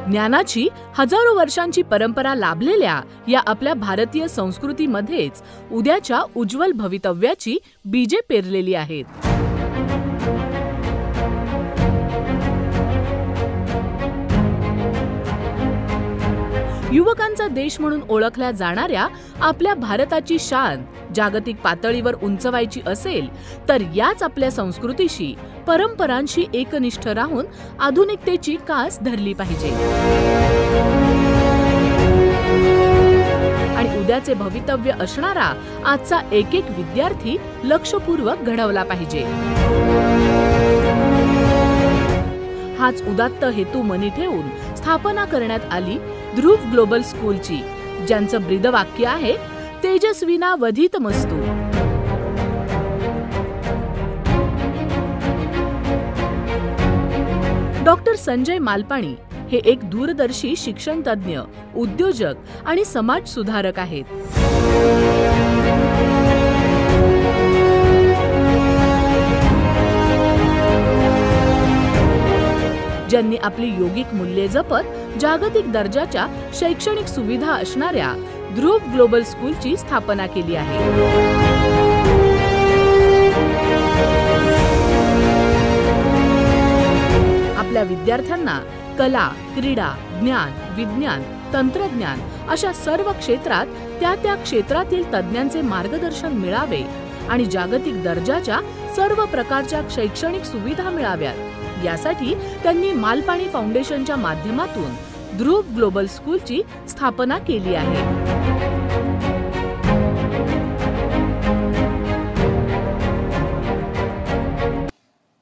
ज्ञानाची हजारो वर्षांची परंपरा लाभलेल्या या आपल्या भारतीय संस्कृतीमध्येच उद्याच्या उज्ज्वल भवितव्याची बीजे पेरलेली आहेत. युवकांचा देश म्हणून ओळखल्या जाणाऱ्या आपल्या भारताची शान जागतिक पातळीवर उंचवायची असेल तर याच आपल्या संस्कृतीशी, परंपरांशी एकनिष्ठ राहून आधुनिकतेची कास धरली पाहिजे आणि उद्याचे भवितव्य असणारा आजचा एक एक विद्यार्थी लक्षपूर्वक घडवला पाहिजे. हाच उदात्त हेतू मनी ठेवून स्थापना करण्यात आली ध्रुव ग्लोबल स्कूलची, ज्यांचं ब्रीदवाक्य आहे तेजस्विना वधितमस्तु. डॉक्टर संजय मालपाणी हे एक दूरदर्शी शिक्षण तज्ज्ञ, उद्योजक आणि समाज सुधारक आहेत. ज्यांनी आपली योगिक मूल्ये जपत जागतिक दर्जाच्या शैक्षणिक सुविधा असणाऱ्या ध्रुव ग्लोबल स्कूलची स्थापना केली आहे. आपल्या विद्यार्थ्यांना कला, क्रीडा, ज्ञान, विज्ञान, तंत्रज्ञान अशा सर्व क्षेत्रात त्या क्षेत्रातील तज्ज्ञांचे मार्गदर्शन मिळावे आणि जागतिक दर्जाच्या सर्व प्रकारच्या शैक्षणिक सुविधा मिळाव्यात यासाठी त्यांनी मालपाणी फाउंडेशनच्या माध्यमातून ध्रुव ग्लोबल स्कूलची स्थापना केली आहे.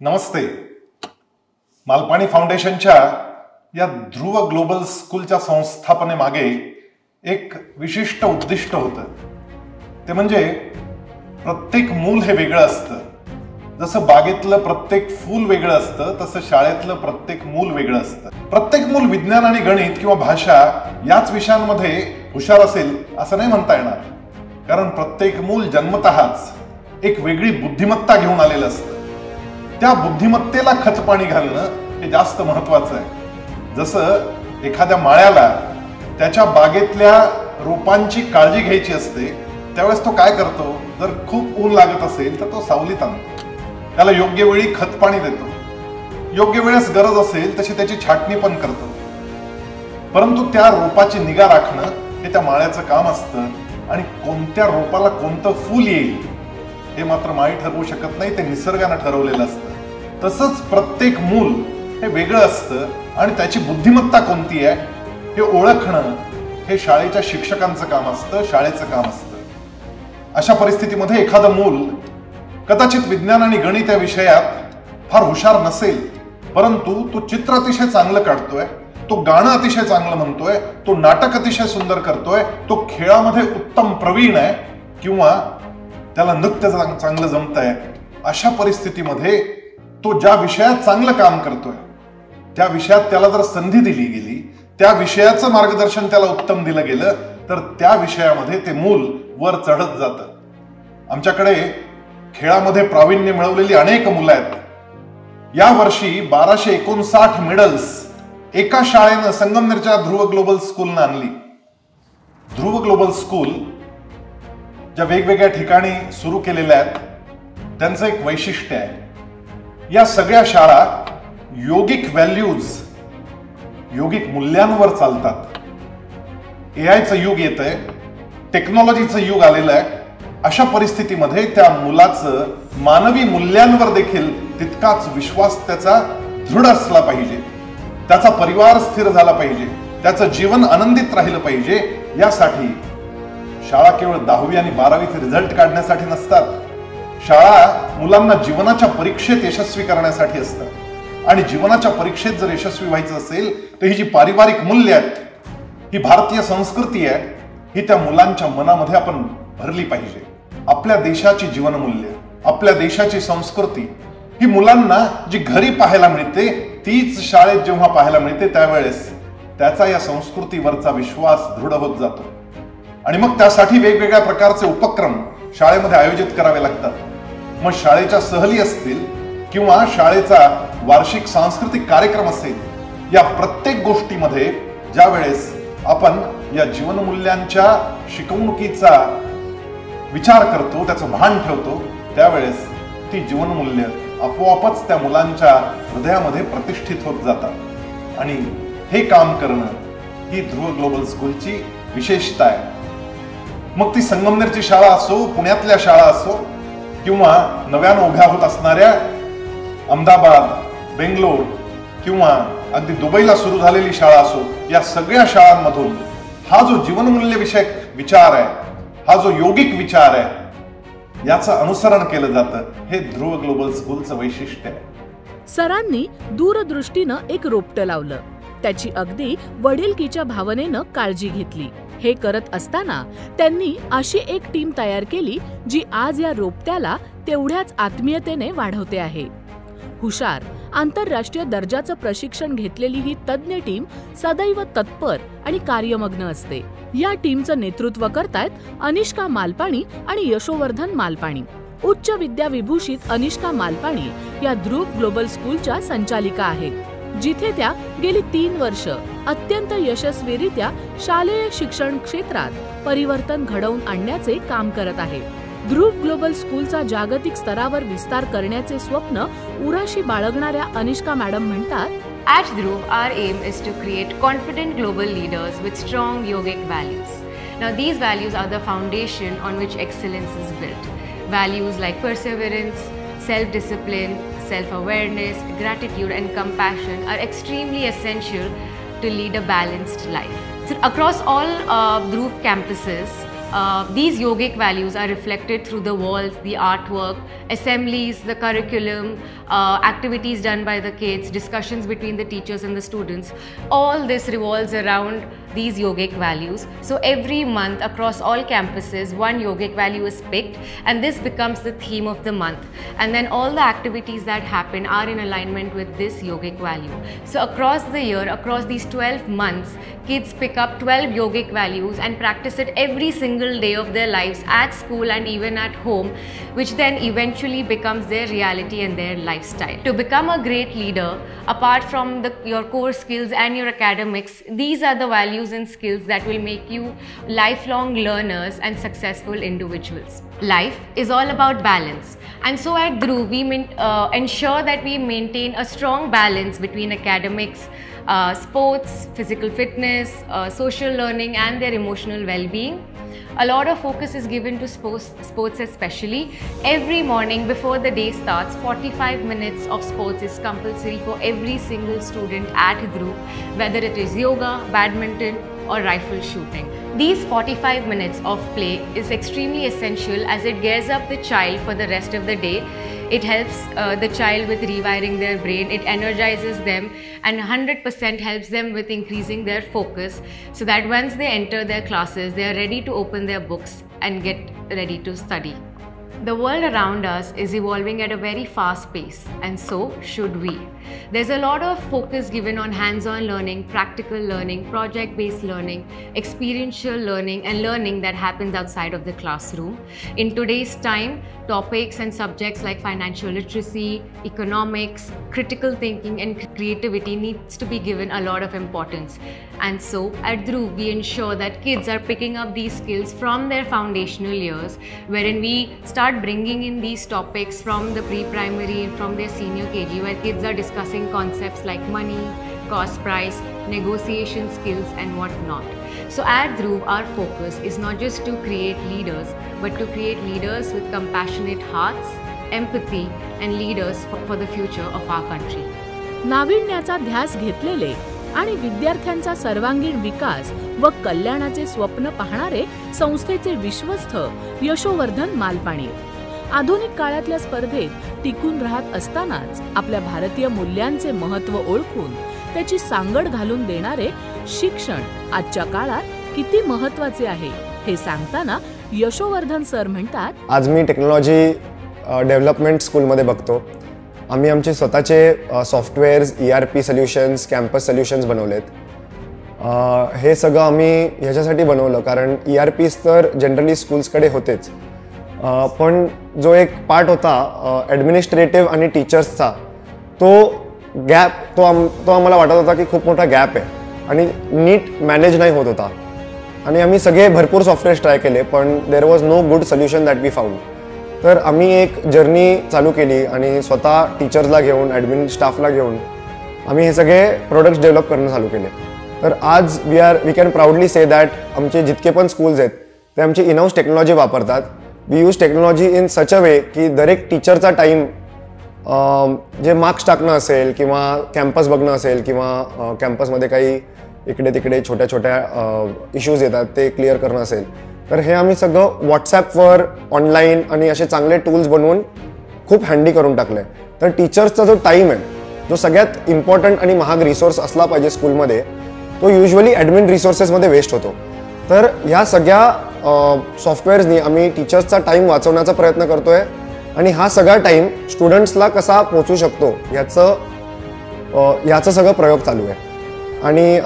नमस्ते. मालपाणी फाउंडेशनच्या या ध्रुव ग्लोबल स्कूलच्या संस्थापनेमागे एक विशिष्ट उद्दिष्ट होतं. ते म्हणजे प्रत्येक मूल हे वेगळं असतं. जसं बागेतलं प्रत्येक फूल वेगळं असतं तसं शाळेतलं प्रत्येक मूल वेगळं असतं. प्रत्येक मूल विज्ञान आणि गणित किंवा भाषा याच विषयांमध्ये हुशार असेल असं नाही म्हणता येणार, कारण प्रत्येक मूल जन्मतःच एक वेगळी बुद्धिमत्ता घेऊन आलेलं असतं. त्या बुद्धिमत्तेला खतपाणी घालणं हे जास्त महत्वाचं आहे. जसं एखाद्या माळ्याला त्याच्या बागेतल्या रोपांची काळजी घ्यायची असते, त्यावेळेस तो काय करतो? जर खूप ऊन लागत असेल तर तो सावलीत आणतो, त्याला योग्य वेळी खतपाणी देतो, योग्य वेळेस गरज असेल तशी त्याची छाटणी पण करतो. परंतु त्या रोपाची निगा राखणं हे त्या माळ्याचं काम असतं आणि कोणत्या रोपाला कोणतं फूल येईल हे मात्र माळी ठरवू शकत नाही, ते निसर्गानं ठरवलेलं असतं. तसंच प्रत्येक मूल हे वेगळं असतं आणि त्याची बुद्धिमत्ता कोणती आहे हे ओळखणं हे शाळेच्या शिक्षकांचं काम असतं, शाळेचं काम असतं. अशा परिस्थितीमध्ये एखादं मूल कदाचित विज्ञान आणि गणित या विषयात फार हुशार नसेल, परंतु तो चित्र अतिशय चांगलं काढतोय, तो गाणं अतिशय चांगलं म्हणतोय, तो नाटक अतिशय सुंदर करतोय, तो खेळामध्ये उत्तम प्रवीण आहे किंवा त्याला नृत्य चांगलं जमतंय. अशा परिस्थितीमध्ये तो ज्या विषयात चांगलं काम करतोय त्या विषयात त्याला जर संधी दिली गेली, त्या विषयाचं मार्गदर्शन त्याला उत्तम दिलं गेलं तर त्या विषयामध्ये ते मूल वर चढत जातं. आमच्याकडे खेळामध्ये प्रावीण्य मिळवलेली अनेक मुलं आहेत. या वर्षी 1259 मेडल्स एका शाळेनं संगमनेरच्या ध्रुव ग्लोबल स्कूलनं आणली. ध्रुव ग्लोबल स्कूल ज्या वेगवेगळ्या ठिकाणी सुरू केलेल्या आहेत त्यांचं एक वैशिष्ट्य आहे, या सगळ्या शाळा योगिक व्हॅल्यूज, योगिक मूल्यांवर चालतात. एआयचं युग येतंय, टेक्नॉलॉजीचं युग आलेलं आहे. अशा परिस्थितीमध्ये त्या मुलाचं मानवी मूल्यांवर देखील तितकाच विश्वास त्याचा दृढ असला पाहिजे, त्याचा परिवार स्थिर झाला पाहिजे, त्याचं जीवन आनंदित राहिलं पाहिजे. यासाठी शाळा केवळ 10वी आणि 12वीचे रिझल्ट काढण्यासाठी नसतात. शाळा मुलांना जीवनाच्या परीक्षेत यशस्वी करण्यासाठी असतात आणि जीवनाच्या परीक्षेत जर यशस्वी व्हायचं असेल तर ही जी पारिवारिक मूल्य आहेत, ही भारतीय संस्कृती आहे, ही त्या मुलांच्या मनामध्ये आपण भरली पाहिजे. आपल्या देशाची जीवनमूल्य, आपल्या देशाची संस्कृती ही मुलांना जी घरी पाहायला मिळते तीच शाळेत जेव्हा पाहायला मिळते त्यावेळेस त्याचा या संस्कृतीवरचा विश्वास दृढ होत जातो. आणि मग त्यासाठी वेगवेगळ्या प्रकारचे उपक्रम शाळेमध्ये आयोजित करावे लागतात. मग शाळेच्या सहली असतील किंवा शाळेचा वार्षिक सांस्कृतिक कार्यक्रम असेल, या प्रत्येक गोष्टीमध्ये ज्या वेळेस आपण या जीवनमूल्यांच्या शिकवणुकीचा विचार करतो, त्याचं भान ठेवतो, त्यावेळेस ती जीवनमूल्य आपोआपच त्या मुलांच्या हृदयामध्ये प्रतिष्ठित होत जातात. आणि हे काम करणं ही ध्रुव ग्लोबल स्कूलची विशेषता आहे. मग ती संगमनेरची शाळा असो, पुण्यातल्या शाळा असो किंवा नव्यानं उभ्या होत असणाऱ्या अहमदाबाद, बेंगलोर किंवा अगदी दुबईला सुरू झालेली शाळा असो, या सगळ्या शाळांमधून हा जो जीवनमूल्य विषयक विचार आहे, हा जो योगिक विचार आहे, याचं अनुसरण केलं जातं. हे ध्रुव ग्लोबल स्कूलचं वैशिष्ट्य आहे. सरांनी दूरदृष्टीनं एक रोपटं लावलं. त्याची अगदी वडिलकीच्या भावनेनं काळजी घेतली. हे करत असताना त्यांनी अशी एक टीम तयार केली जी आज या रोपट्याला तेवढ्याच आत्मीयतेने वाढवते आहे. हुशार, आंतरराष्ट्रीय दर्जाचं प्रशिक्षण घेतलेली ही तज्ज्ञ टीम सदैव तत्पर आणि कार्यमग्न असते. या टीमचं नेतृत्व करतायत अनिष्का मालपाणी आणि यशोवर्धन मालपाणी. उच्च विद्या विभूषित अनिष्का मालपाणी या ध्रुव ग्लोबल स्कूलच्या संचालिका आहेत, जिथे त्या गेली 3 वर्ष अत्यंत यशस्वीरित्या शालेय शिक्षण क्षेत्रात परिवर्तन घडवून आणण्याचे काम करत आहेत. ध्रुव ग्लोबल स्कूलचा जागतिक स्तरावर विस्तार करण्याचे स्वप्न उराशी बाळगणाऱ्या अनिष्का मॅडम म्हणतात, At Dhruv, our aim is to create confident global leaders with strong yogic values. Now, these values are the foundation on which excellence is built. Values like perseverance, self-discipline, self-awareness, gratitude, and compassion are extremely essential to lead a balanced life. So, across all Dhruv campuses, these yogic values are reflected through the walls, the artwork, assemblies, the curriculum, activities done by the kids, discussions between the teachers and the students. All this revolves around these yogic values. So every month across all campuses, one yogic value is picked and this becomes the theme of the month. And then all the activities that happen are in alignment with this yogic value. So across the year, across these 12 months, kids pick up 12 yogic values and practice it every single day of their lives at school and even at home, which then eventually becomes their reality and their lifestyle. To become a great leader, apart from your core skills and your academics, these are the values and skills that will make you lifelong learners and successful individuals. Life is all about balance, and so at Dhruv we ensure that we maintain a strong balance between academics, sports, physical fitness, social learning and their emotional well-being. A lot of focus is given to sports especially. Every morning before the day starts, 45 minutes of sports is compulsory for every single student at Dhruv, whether it is yoga, badminton or rifle shooting. These 45 minutes of play is extremely essential as it gears up the child for the rest of the day. It helps the child with rewiring their brain, it energizes them and 100% helps them with increasing their focus so that once they enter their classes, they are ready to open their books and get ready to study. The world around us is evolving at a very fast pace, and so should we. There's a lot of focus given on hands-on learning, practical learning, project-based learning, experiential learning, and learning that happens outside of the classroom. In today's time, topics and subjects like financial literacy, economics, critical thinking, and creativity needs to be given a lot of importance. And so, at Dhruv, we ensure that kids are picking up these skills from their foundational years, wherein we start bringing in these topics from the pre-primary and from their senior KG, where kids are discussing concepts like money, cost price, negotiation skills, and whatnot. So at Dhruv, our focus is not just to create leaders, but to create leaders with compassionate hearts, empathy, and leaders for the future of our country. नाविन्याचा ध्यास घेतलेले आणि विद्यार्थ्यांचा सर्वांगीण विकास व कल्याणाचे स्वप्न पाहणारे संस्थेचे विश्वस्त यशोवर्धन मालपाणी. आधुनिक काळातल्या स्पर्धेत टिकून राहत असतानाच आपल्या भारतीय मूल्यांचे महत्त्व ओळखून त्याची सांगड घालून देणारे शिक्षण आजच्या काळात किती महत्त्वाचे आहे हे सांगताना यशोवर्धन सर म्हणतात, आज मी टेक्नॉलॉजी डेव्हलपमेंट स्कूलमध्ये बघतो. आम्ही आमचे स्वतःचे softwares, ERP solutions, campus solutions बनवलेत. हे सगळं आम्ही ह्याच्यासाठी बनवलं कारण ERPs तर जनरली स्कूल्सकडे होतेच, पण जो एक पार्ट होता ॲडमिनिस्ट्रेटिव्ह आणि टीचर्सचा, तो आम्हाला वाटत होता की खूप मोठा गॅप आहे आणि नीट मॅनेज नाही होत होता. आणि आम्ही सगळे भरपूर सॉफ्टवेअर्स ट्राय केले, पण there was no good solution that we found. तर आम्ही एक जर्नी चालू केली आणि स्वतः टीचर्सला घेऊन, ॲडमिन स्टाफला घेऊन आम्ही हे सगळे प्रोडक्ट्स डेव्हलप करणं चालू केले. तर आज we can proudly say that आमचे जितके पण स्कूल्स आहेत ते आमची इनहाऊस टेक्नॉलॉजी वापरतात. We use technology in such a way की दरेक टीचरचा टाईम जे मार्क्स टाकणं असेल किंवा कॅम्पस बघणं असेल किंवा कॅम्पसमध्ये काही इकडे तिकडे छोट्या छोट्या इश्यूज येतात ते क्लिअर करणं असेल, तर हे आम्ही सगळं व्हॉट्सॲपवर ऑनलाईन आणि असे चांगले टूल्स बनवून खूप हँडी करून टाकलं आहे. तर टीचर्सचा जो टाईम आहे, जो सगळ्यात इम्पॉर्टंट आणि महाग रिसोर्स असला पाहिजे स्कूलमध्ये, तो युजली ॲडमिन रिसोर्सेसमध्ये वेस्ट होतो. तर ह्या सगळ्या सॉफ्टवेअर्सनी आम्ही टीचर्सचा टाईम वाचवण्याचा प्रयत्न करतो आहे आणि हा सगळा टाईम स्टुडंट्सला कसा पोचू शकतो याचं सगळं प्रयोग चालू आहे. आणि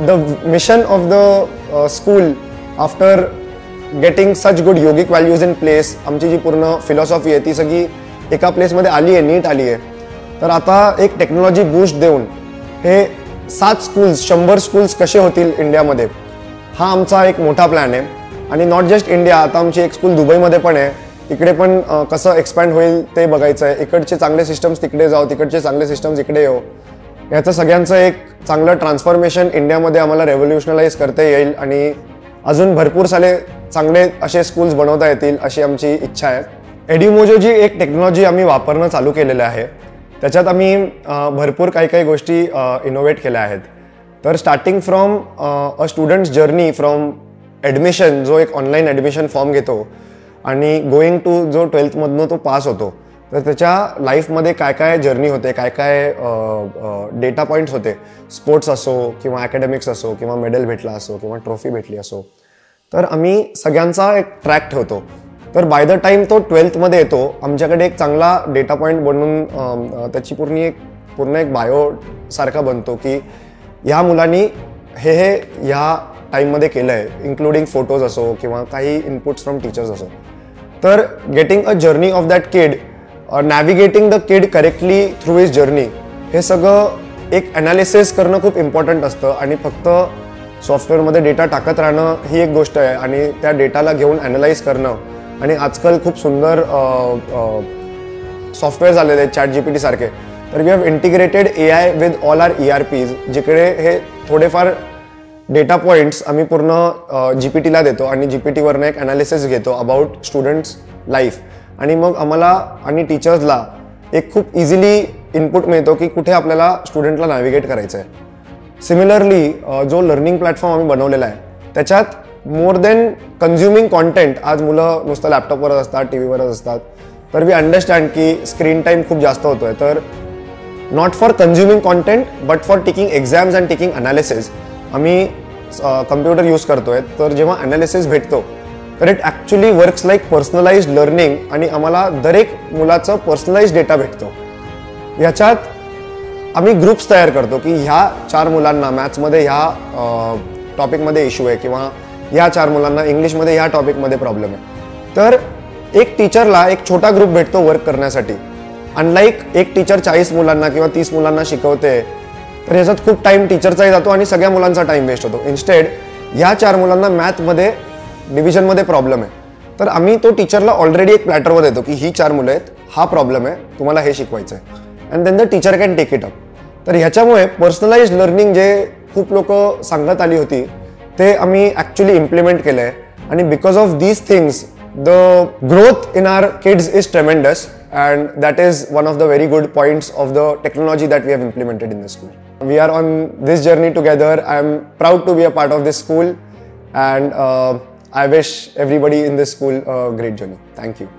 the mission of the school after getting such good yogic values in place, आमची जी पूर्ण फिलॉसॉफी आहे ती सगळी एका प्लेसमध्ये आली आहे, नीट आली आहे. तर आता एक टेक्नॉलॉजी बूस्ट देऊन हे 7 स्कूल्स, 100 स्कूल्स कसे होतील इंडियामध्ये, हा आमचा एक मोठा प्लॅन आहे. आणि नॉट जस्ट इंडिया, आता आमची एक स्कूल दुबईमध्ये पण आहे, तिकडे पण कसं एक्सपॅन्ड होईल ते बघायचं आहे. इकडचे चांगले सिस्टम्स तिकडे जाऊ, तिकडचे चांगले सिस्टम्स इकडे येऊ, याचं सगळ्यांचं एक चांगलं ट्रान्सफॉर्मेशन इंडियामध्ये आम्हाला रेव्होल्युशनलाइज करता येईल आणि अजून भरपूर सारे चांगले असे स्कूल्स बनवता येतील अशी आमची इच्छा आहे. एड्युमोजो जी एक टेक्नॉलॉजी आम्ही वापरणं चालू केलेलं आहे, त्याच्यात आम्ही भरपूर काही गोष्टी इनोव्हेट केल्या आहेत. तर starting from a students journey from admission, जो एक ऑनलाईन ॲडमिशन फॉर्म घेतो आणि गोईंग टू जो 12thमधनं तो पास होतो, तर त्याच्या लाईफमध्ये काय जर्नी होते, काय डेटा पॉईंट्स होते, स्पोर्ट्स असो किंवा ॲकॅडमिक्स असो किंवा मेडल भेटला असो किंवा ट्रॉफी भेटली असो, तर आम्ही सगळ्यांचा एक ट्रॅक ठेवतो. तर बाय द टाईम तो 12thमध्ये येतो, आमच्याकडे एक चांगला डेटा पॉईंट बनवून त्याची पूर्ण एक बायो सारखा बनतो की ह्या मुलांनी हे ह्या टाईममध्ये केलं आहे, इन्क्लुडिंग फोटोज असो किंवा काही इनपुट्स फ्रॉम टीचर्स असो. तर getting a journey of that kid, navigating the kid correctly through his journey, हे सगळं एक ॲनालिसिस करणं खूप इम्पॉर्टंट असतं. आणि फक्त सॉफ्टवेअरमध्ये डेटा टाकत राहणं ही एक गोष्ट आहे आणि त्या डेटाला घेऊन ॲनालाइज करणं. आणि आजकाल खूप सुंदर सॉफ्टवेअर झालेले आहेत ChatGPT सारखे. तर we have integrated AI with all our ERPs, जिकडे हे थोडेफार डेटा पॉईंट्स आम्ही पूर्ण GPTला देतो आणि GPTवरनं एक ॲनालिसिस घेतो अबाउट स्टुडंट्स लाईफ. आणि मग आम्हाला आणि टीचर्सला एक खूप इझिली इनपुट मिळतो की कुठे आपल्याला स्टुडंटला नॅव्हिगेट करायचं आहे. सिमिलरली जो लर्निंग प्लॅटफॉर्म आम्ही बनवलेला आहे, त्याच्यात मोर दॅन कन्झ्युमिंग कॉन्टेंट, आज मुलं नुसतं लॅपटॉपवरच असतात, टीव्हीवरच असतात, तर वी अंडरस्टँड की स्क्रीन टाईम खूप जास्त होतोय. तर not for consuming content but for taking exams and taking analysis आम्ही कम्प्युटर यूज करतोय. तर जेव्हा अनालिसिस भेटतो तर it actually works like personalised learning आणि आम्हाला दरेक मुलाचं पर्सनलाइज्ड डेटा भेटतो. याच्यात आम्ही ग्रुप्स तयार करतो की ह्या 4 मुलांना मॅथ्समध्ये ह्या टॉपिकमध्ये इश्यू आहे किंवा या 4 मुलांना इंग्लिशमध्ये ह्या टॉपिकमध्ये प्रॉब्लेम आहे. तर एक टीचरला एक छोटा ग्रुप भेटतो वर्क करण्यासाठी. अनलाईक एक टीचर 40 मुलांना किंवा 30 मुलांना शिकवते, तर ह्याच्यात खूप टाईम टीचरचाही जातो आणि सगळ्या मुलांचा टाईम वेस्ट होतो. इन्स्टेड ह्या 4 मुलांना मॅथमध्ये डिव्हिजनमध्ये प्रॉब्लेम आहे, तर आम्ही तो टीचरला ऑलरेडी एक प्लॅटरवर देतो की ही 4 मुलं आहेत, हा प्रॉब्लेम आहे, तुम्हाला हे शिकवायचं आहे, and then the teacher can take it up. तर ह्याच्यामुळे पर्सनलाइज्ड लर्निंग जे खूप लोक सांगत आली होती ते आम्ही ॲक्च्युली इम्प्लिमेंट केलं आहे. आणि because of these things the growth in our kids is tremendous and that is one of the very good points of the technology that we have implemented in the school. We are on this journey together. I am proud to be a part of this school and I wish everybody in this school a great journey. Thank you.